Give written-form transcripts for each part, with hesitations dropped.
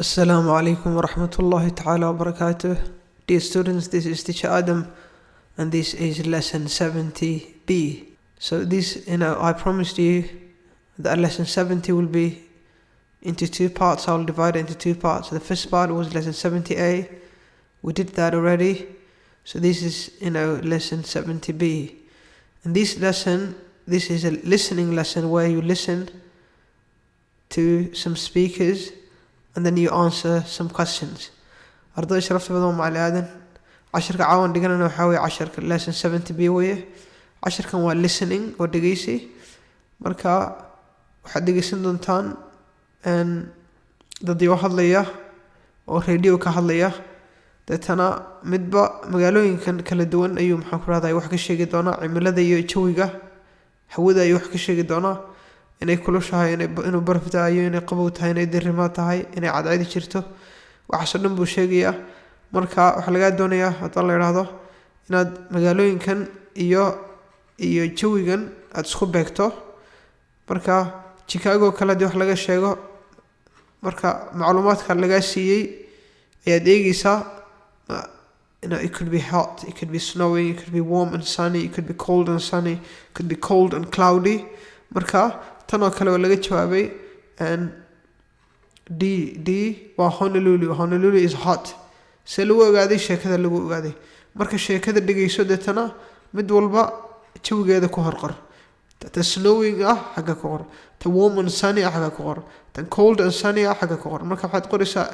Assalamu alaikum wa rahmatullahi ta'ala wa barakatuh. Dear students, this is teacher Adam and this is lesson 70b. So this, I promised you that lesson 70 will be into two parts. I'll divide it into two parts. The first part was lesson 70a. We did that already. So this is, lesson 70b. And this lesson, this is a listening lesson where you listen to some speakers and then you answer some questions. أرضي شرفت بضم مع الآدن عشرة عاون دقنا نحاوي عشرة lesson 70 بيوية عشرة كان هو listening ودقيسي مركا وحد دقيسين دونتان and ضدي واحد ليه أو راديو كهاد ليه دتنا مدبا مقالوين كان كلا دوان أيوم حكر هذا يوحك الشيء قدونا عمل هذا يتشويقه حوذا يوحك الشيء قدونا inay kulushahay inuu baraf daayo inay qabow tahay inay dirimaad tahay inay cadceedi jirto waxaasoo dhan buu sheegayaa marka waxaa lagaa doonayaa haddii la yidhaahdo inaad magaalooyinkan iyo jawigan aad isku beegto marka Chicago kale hadii wax laga sheego marka macluumaadka laga siiyey ayaad eegaysaa it could be hot, it could be snowing, it could be warm and sunny, it could be cold and sunny, it could be cold and cloudy marka tan oo kale laga jawaabay and D waa Honolulu is hot se lagu ogaaday sheekada lagu ogaaday marka sheekada dhageyso deetana mid walba jawigeeda ku horqor ta snowing xaga ku qor ta warm and sunny xaga ku qor tan cold and sunny xaga ku qor marka waxaad qoraysaa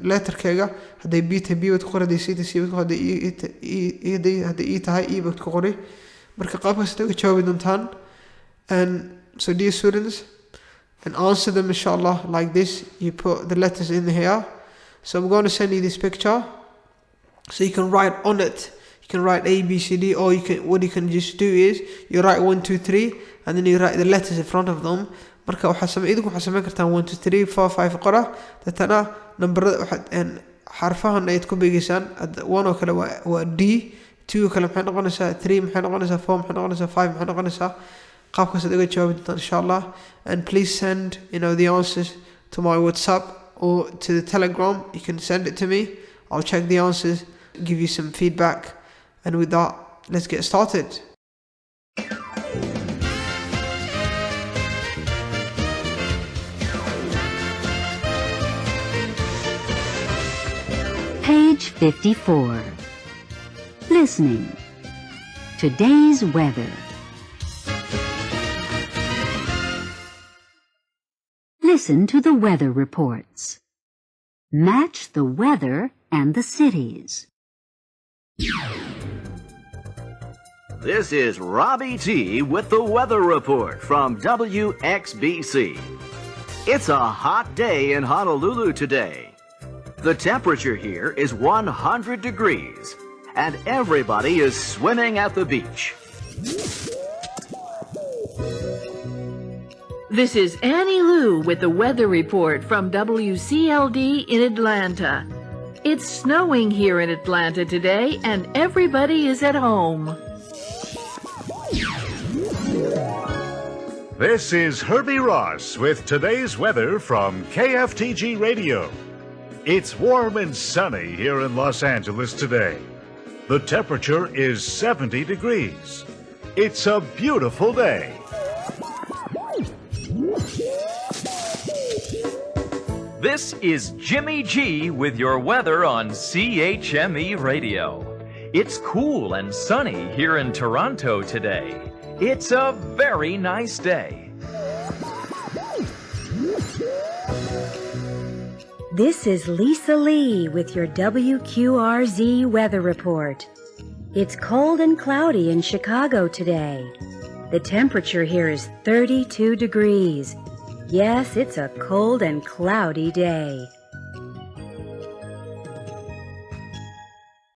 letterkeega haday b wad ku qoraday c wad haday tahay e wad ku qori marka qaabkaas aad jawaabi doontaan. And so dear students, and answer them inshallah like this. You put the letters in here. So I'm going to send you this picture. So you can write on it. You can write A, B, C, D, or what you can just do is you write 1, 2, 3 and then you write the letters in front of them. marka waxaa samayn kartaan 1, 2, 3, 4, 5 qora dadana numberada waxaad xarfahan ay ku beegisaan 1 oo kale waa D, 2 oo kale maxay noqonaysaa 3 maxay noqonaysaa 4 maxay noqonaysaa 5 maxay noqonaysaa qaabkaas aad uga jawaabi doontaan inshallah. And please send the answers to my WhatsApp or to the Telegram. You can send it to me. I'll check the answers, give you some feedback, and with that, let's get started. Page 54. Listening. Today's weather. Listen to the weather reports. Match the weather and the cities. This is Robbie T with the weather report from WXBC. It's a hot day in Honolulu today. The temperature here is 100 degrees and everybody is swimming at the beach. This is Annie Lou with the weather report from WCLD in Atlanta. It's snowing here in Atlanta today and everybody is at home. This is Herbie Ross with today's weather from KFTG Radio. It's warm and sunny here in Los Angeles today. The temperature is 70 degrees. It's a beautiful day. This is Jimmy G with your weather on CHME Radio. It's cool and sunny here in Toronto today. It's a very nice day. This is Lisa Lee with your WQRZ weather report. It's cold and cloudy in Chicago today. The temperature here is 32 degrees. Yes, it's a cold and cloudy day.